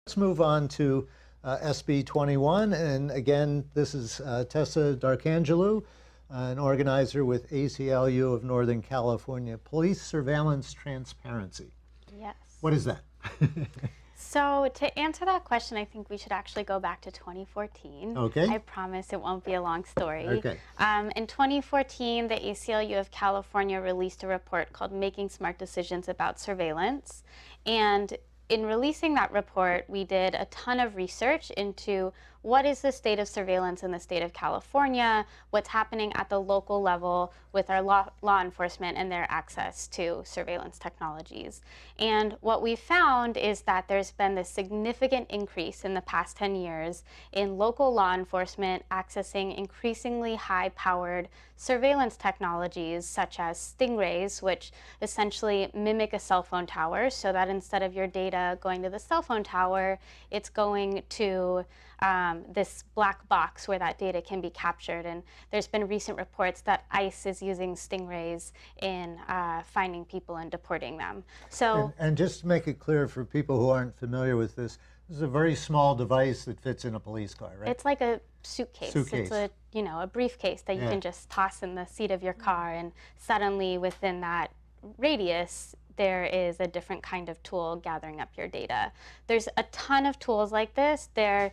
Let's move on to SB 21, and again, this is Tessa Darkangelu, an organizer with ACLU of Northern California, Police Surveillance Transparency. Yes. What is that? So to answer that question, I think we should actually go back to 2014. Okay. I promise it won't be a long story. Okay. In 2014, the ACLU of California released a report called Making Smart Decisions About Surveillance. And in releasing that report, we did a ton of research into what is the state of surveillance in the state of California, what's happening at the local level with our law enforcement and their access to surveillance technologies. And what we found is that there's been this significant increase in the past 10 years in local law enforcement accessing increasingly high-powered surveillance technologies such as stingrays, which essentially mimic a cell phone tower, so that instead of your data going to the cell phone tower, it's going to this black box where that data can be captured. And there's been recent reports that ICE is using stingrays in finding people and deporting them. So, and just to make it clear for people who aren't familiar with this is a very small device that fits in a police car, right? It's like a suitcase. It's a, a briefcase that you can just toss in the seat of your car, and suddenly within that radius, there is a different kind of tool gathering up your data. There's a ton of tools like this. They're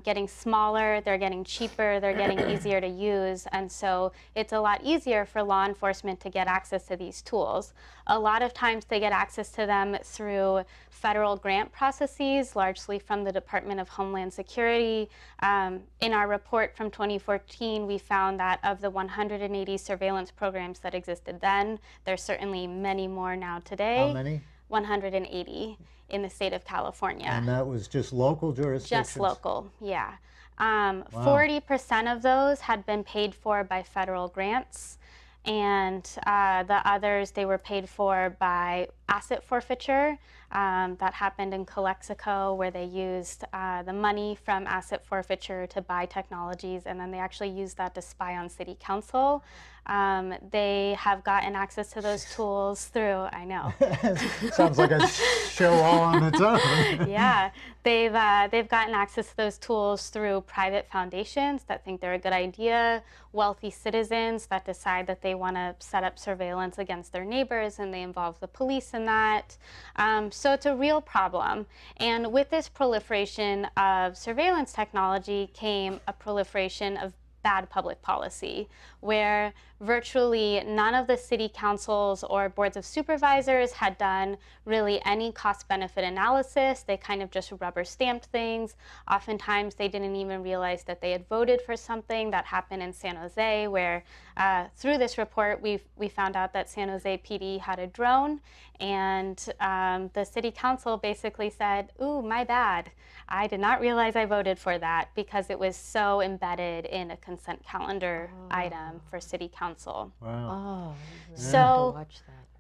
getting smaller, they're getting cheaper, they're getting easier to use, and so it's a lot easier for law enforcement to get access to these tools. A lot of times they get access to them through federal grant processes, largely from the Department of Homeland Security. In our report from 2014, we found that of the 180 surveillance programs that existed then, there's certainly many more now today. How many? 180 in the state of California. And that was just local jurisdictions? Just local, yeah. 40% of those had been paid for by federal grants, and the others, they were paid for by asset forfeiture. That happened in Calexico, where they used the money from asset forfeiture to buy technologies, and then they actually used that to spy on city council. They have gotten access to those tools through, I know. Sounds like a show all on its own. Yeah, they've gotten access to those tools through private foundations that think they're a good idea, wealthy citizens that decide that they want to set up surveillance against their neighbors, and they involve the police in that. So it's a real problem. And with this proliferation of surveillance technology came a proliferation of bad public policy, where virtually none of the city councils or boards of supervisors had done really any cost-benefit analysis. They kind of just rubber-stamped things. Oftentimes, they didn't even realize that they had voted for something. That happened in San Jose, where through this report, we found out that San Jose PD had a drone, and the city council basically said, ooh, my bad. I did not realize I voted for that, because it was so embedded in a consent calendar item for city council. Wow. So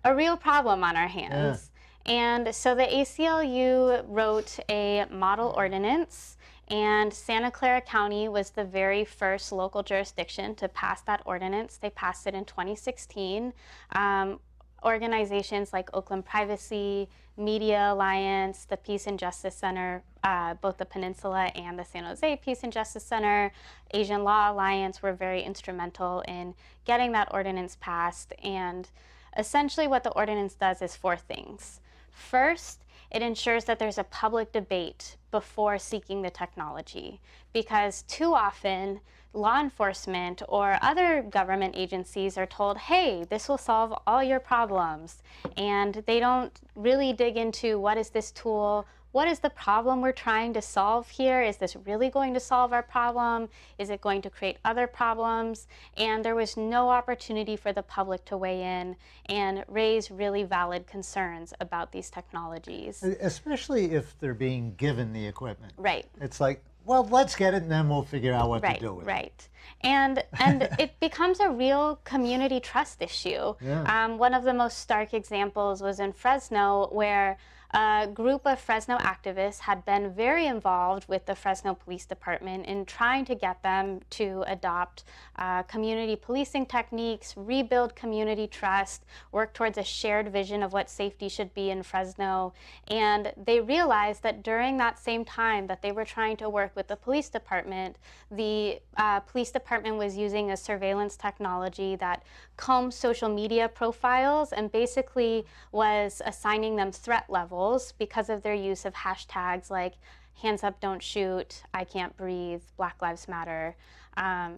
a real problem on our hands. Yeah. And so the ACLU wrote a model ordinance, and Santa Clara County was the very first local jurisdiction to pass that ordinance. They passed it in 2016. Organizations like Oakland Privacy, Media Alliance, the Peace and Justice Center, both the Peninsula and the San Jose Peace and Justice Center, Asian Law Alliance were very instrumental in getting that ordinance passed. And essentially what the ordinance does is 4 things. First, it ensures that there's a public debate before seeking the technology, because too often law enforcement or other government agencies are told, hey, this will solve all your problems, and they don't really dig into what is this tool, what is the problem we're trying to solve here? Is this really going to solve our problem? Is it going to create other problems? And there was no opportunity for the public to weigh in and raise really valid concerns about these technologies. Especially if they're being given the equipment. Right. It's like, well, let's get it and then we'll figure out what to do with it. Right. And it becomes a real community trust issue. Yeah. One of the most stark examples was in Fresno, where a group of Fresno activists had been very involved with the Fresno Police Department in trying to get them to adopt community policing techniques, rebuild community trust, work towards a shared vision of what safety should be in Fresno. And they realized that during that same time that they were trying to work with the police department, the police department was using a surveillance technology that combed social media profiles and basically was assigning them threat levels because of their use of hashtags like hands up, don't shoot, I can't breathe, Black Lives Matter.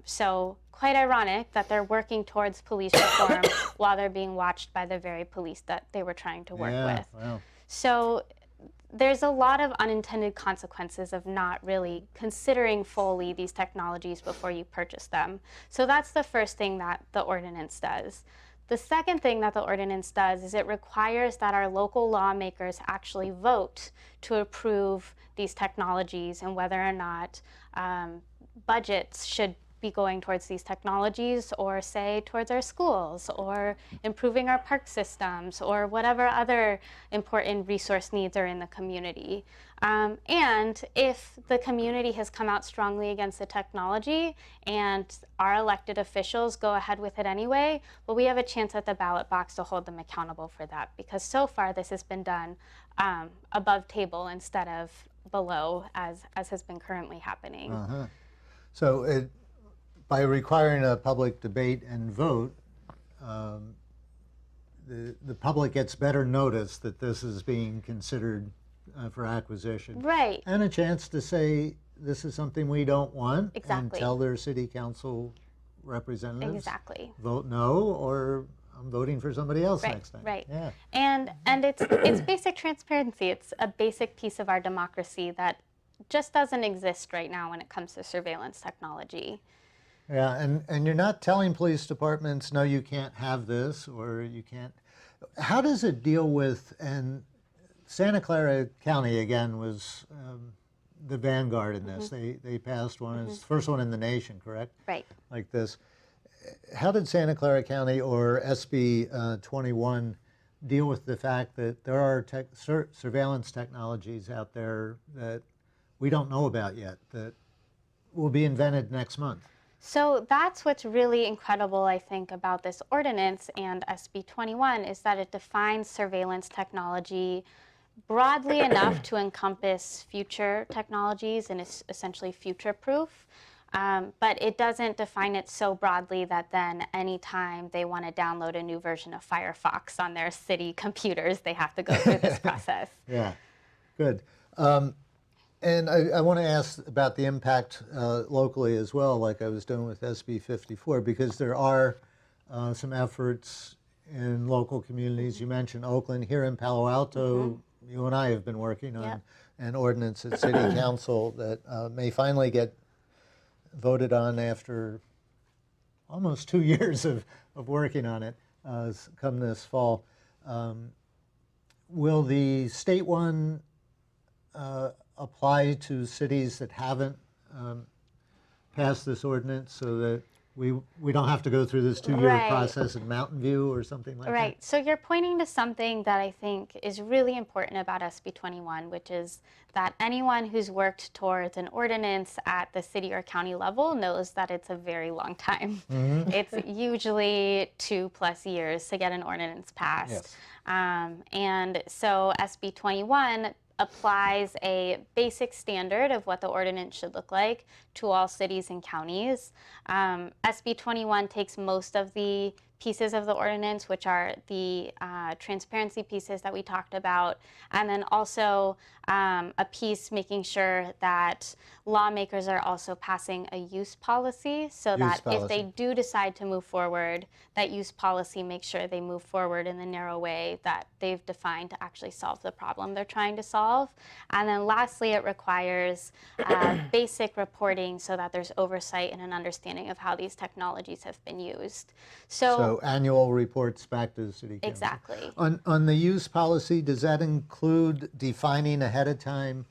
So quite ironic that they're working towards police reform while they're being watched by the very police that they were trying to work with. Wow. So there's a lot of unintended consequences of not really considering fully these technologies before you purchase them. So that's the first thing that the ordinance does. The second thing that the ordinance does is it requires that our local lawmakers actually vote to approve these technologies and whether or not budgets should be going towards these technologies or say towards our schools or improving our park systems or whatever other important resource needs are in the community. And if the community has come out strongly against the technology and our elected officials go ahead with it anyway, well, we have a chance at the ballot box to hold them accountable for that, because so far this has been done above table instead of below, as has been currently happening. So by requiring a public debate and vote, the public gets better notice that this is being considered for acquisition. Right. And a chance to say this is something we don't want. Exactly. And tell their city council representatives. Exactly. Vote no, or I'm voting for somebody else Right, next time. right. Yeah. And it's basic transparency. It's a basic piece of our democracy that just doesn't exist right now when it comes to surveillance technology. Yeah, and you're not telling police departments, no, you can't have this, or you can't. How does it deal with, and Santa Clara County, again, was the vanguard in this. They passed one, it's the first one in the nation, correct? Right. Like this. How did Santa Clara County or SB 21 deal with the fact that there are surveillance technologies out there that we don't know about yet, that will be invented next month? So that's what's really incredible, I think, about this ordinance and SB 21 is that it defines surveillance technology broadly enough to encompass future technologies and is essentially future-proof. But it doesn't define it so broadly that then anytime they want to download a new version of Firefox on their city computers, they have to go through this process. Yeah, good. And I want to ask about the impact locally as well, like I was doing with SB 54, because there are some efforts in local communities. You mentioned Oakland. Here in Palo Alto, you and I have been working on an ordinance at City Council that may finally get voted on after almost 2 years of working on it come this fall. Will the state one apply to cities that haven't passed this ordinance, so that we don't have to go through this 2-year Right. process in Mountain View or something like Right. So you're pointing to something that I think is really important about SB 21, which is that anyone who's worked towards an ordinance at the city or county level knows that it's a very long time. It's usually 2+ years to get an ordinance passed. Yes. And so SB 21 applies a basic standard of what the ordinance should look like to all cities and counties. SB 21 takes most of the pieces of the ordinance, which are the transparency pieces that we talked about, and then also a piece making sure that lawmakers are also passing a use policy, so that if they do decide to move forward, that use policy makes sure they move forward in the narrow way that they've defined to actually solve the problem they're trying to solve. And then lastly, it requires basic reporting so that there's oversight and an understanding of how these technologies have been used. So annual reports back to the city council. Exactly. On the use policy, does that include defining ahead of time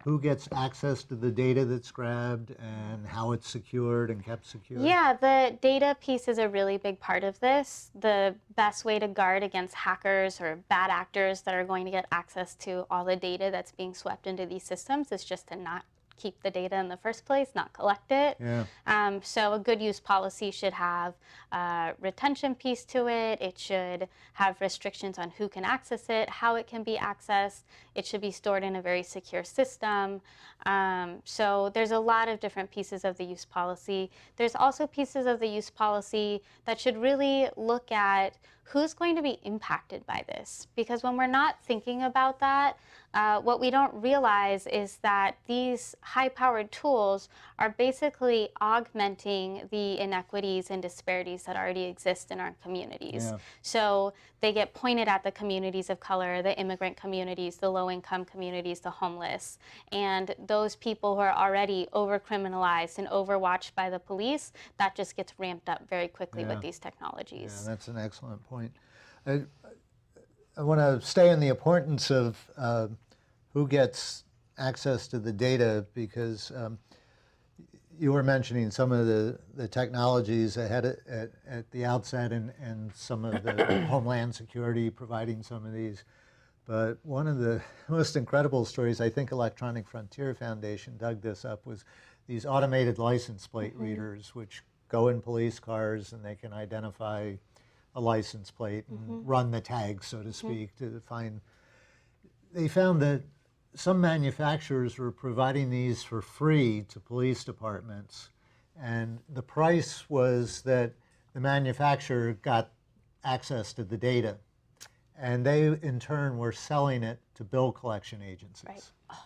who gets access to the data that's grabbed and how it's secured and kept secure? Yeah, the data piece is a really big part of this. The best way to guard against hackers or bad actors that are going to get access to all the data that's being swept into these systems is just to not keep the data in the first place, not collect it. Yeah. So a good use policy should have a retention piece to it. It should have restrictions on who can access it, how it can be accessed. It should be stored in a very secure system. So there's a lot of different pieces of the use policy. There's also pieces of the use policy that should really look at who's going to be impacted by this. Because when we're not thinking about that, what we don't realize is that these high-powered tools are basically augmenting the inequities and disparities that already exist in our communities. Yeah. So they get pointed at the communities of color, the immigrant communities, the low-income communities, the homeless. And those people who are already over-criminalized and overwatched by the police, that just gets ramped up very quickly with these technologies. Yeah, that's an excellent point. I want to stay in the importance of who gets access to the data, because you were mentioning some of the technologies ahead at the outset, and some of the Homeland Security providing some of these. But one of the most incredible stories, I think Electronic Frontier Foundation dug this up, was these automated license plate readers, which go in police cars and they can identify a license plate and run the tag, so to speak, to find. They found that some manufacturers were providing these for free to police departments, and the price was that the manufacturer got access to the data, and they in turn were selling it to bill collection agencies. Right.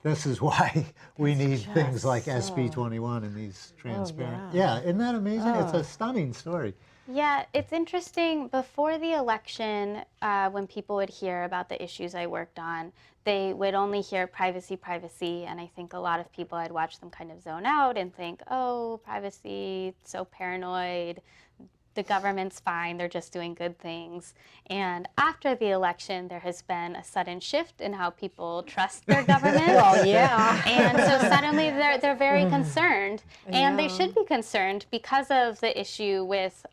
This is why we need things like SB 21 and these transparent. Yeah, isn't that amazing? It's a stunning story. Yeah, it's interesting. Before the election, when people would hear about the issues I worked on, they would only hear privacy, privacy, and I think a lot of people, I'd watch them kind of zone out and think, oh, privacy, so paranoid, the government's fine, they're just doing good things. And after the election, there has been a sudden shift in how people trust their government. Well, yeah. And so suddenly they're very concerned. And they should be concerned because of the issue with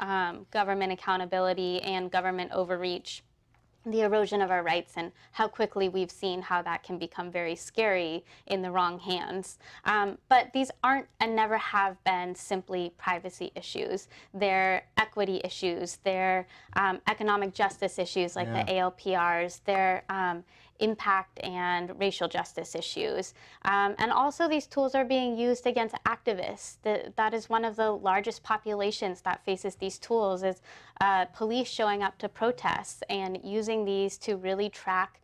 government accountability and government overreach, the erosion of our rights, and how quickly we've seen how that can become very scary in the wrong hands. But these aren't and never have been simply privacy issues. They're equity issues. They're economic justice issues like the ALPRs. They're impact and racial justice issues. And also these tools are being used against activists. That is one of the largest populations that faces these tools, is police showing up to protests and using these to really track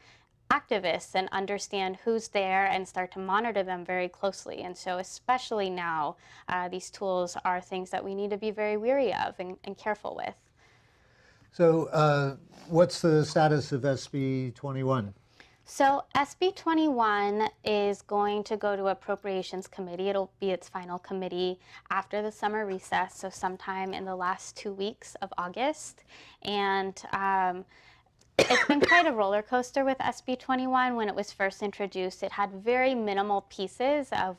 activists and understand who's there and start to monitor them very closely. And so especially now, these tools are things that we need to be very wary of and careful with. So what's the status of SB 21? So SB 21 is going to go to Appropriations Committee. It'll be its final committee after the summer recess, so sometime in the last 2 weeks of August. And it's been quite a roller coaster with SB 21. When it was first introduced, it had very minimal pieces of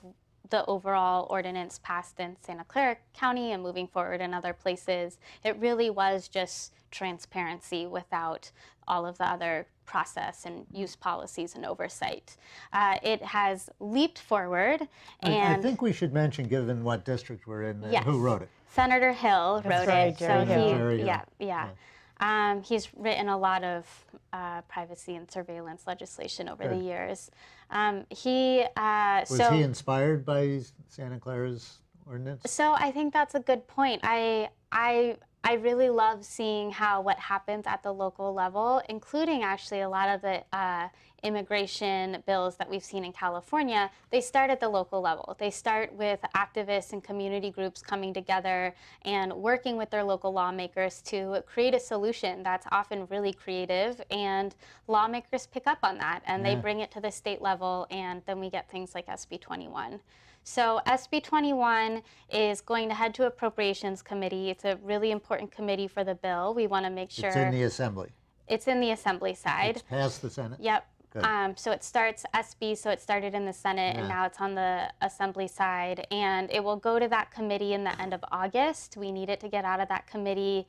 the overall ordinance passed in Santa Clara County and moving forward in other places. It really was just transparency without all of the other process and use policies and oversight. It has leaped forward, and I think we should mention, given what district we're in, who wrote it. Senator Hill wrote right, it. Jerry Hill. He's written a lot of privacy and surveillance legislation over the years. Was he inspired by Santa Clara's ordinance? So I think that's a good point. I really love seeing how what happens at the local level, including actually a lot of the immigration bills that we've seen in California, they start at the local level. They start with activists and community groups coming together and working with their local lawmakers to create a solution that's often really creative, and lawmakers pick up on that and they bring it to the state level, and then we get things like SB 21. So SB 21 is going to head to Appropriations Committee. It's a really important committee for the bill. We want to make sure It's in the Assembly. It's in the Assembly side. It's past the Senate. Yep. So it starts SB, so it started in the Senate and now it's on the Assembly side, and it will go to that committee in the end of August. We need it to get out of that committee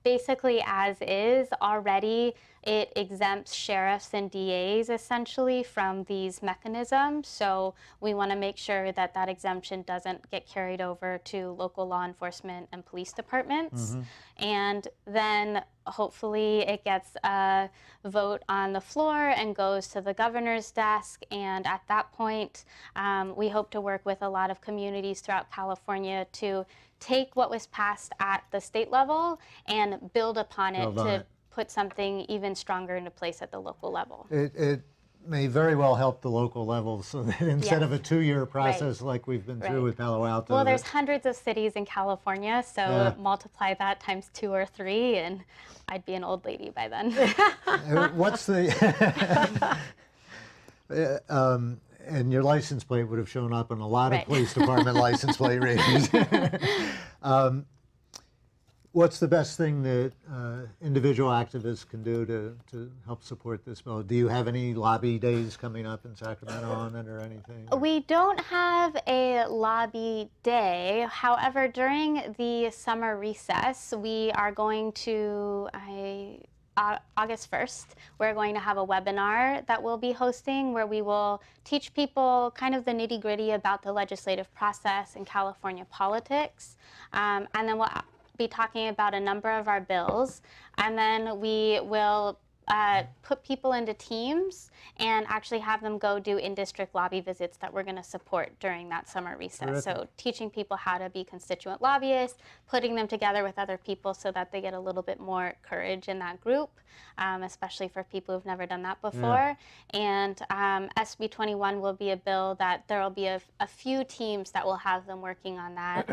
basically as is already. It exempts sheriffs and DAs essentially from these mechanisms. So we want to make sure that that exemption doesn't get carried over to local law enforcement and police departments. And then hopefully it gets a vote on the floor and goes to the governor's desk. And at that point, we hope to work with a lot of communities throughout California to take what was passed at the state level and build upon it to put something even stronger into place at the local level. It may very well help the local level, so that instead of a 2-year process like we've been through with Palo Alto. Well, there's hundreds of cities in California, so multiply that times 2 or 3, and I'd be an old lady by then. What's the... and your license plate would have shown up on a lot of police department license plate readings. What's the best thing that individual activists can do to help support this bill? Do you have any lobby days coming up in Sacramento on it or anything? We don't have a lobby day. However, during the summer recess, we are going to, August 1st, we're going to have a webinar that we'll be hosting where we will teach people kind of the nitty-gritty about the legislative process in California politics. And then we'll be talking about a number of our bills, and then we will put people into teams and actually have them go do in-district lobby visits that we're going to support during that summer recess. So teaching people how to be constituent lobbyists, putting them together with other people so that they get a little bit more courage in that group, especially for people who've never done that before. And SB 21 will be a bill that there will be a few teams that will have them working on that.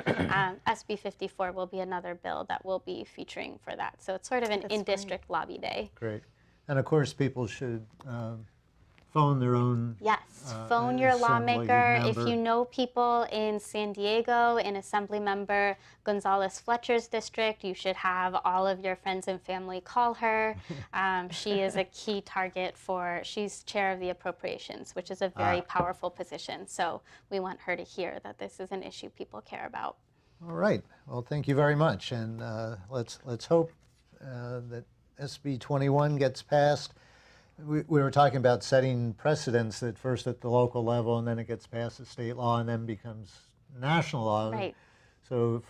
SB 54 will be another bill that will be featuring for that. So it's sort of an in-district lobby day. Great. And of course, people should phone their own. Yes, phone your lawmaker. member. If you know people in San Diego, in Assemblymember Gonzalez Fletcher's district, you should have all of your friends and family call her. She is a key target she's chair of the appropriations, which is a very powerful position. So we want her to hear that this is an issue people care about. All right. Well, thank you very much. And let's hope that SB 21 gets passed. We were talking about setting precedents that first at the local level and then it gets passed as state law and then becomes national law. Right. So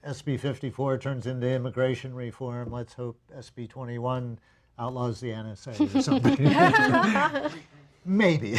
if SB 54 turns into immigration reform, let's hope SB 21 outlaws the NSA or something. Maybe.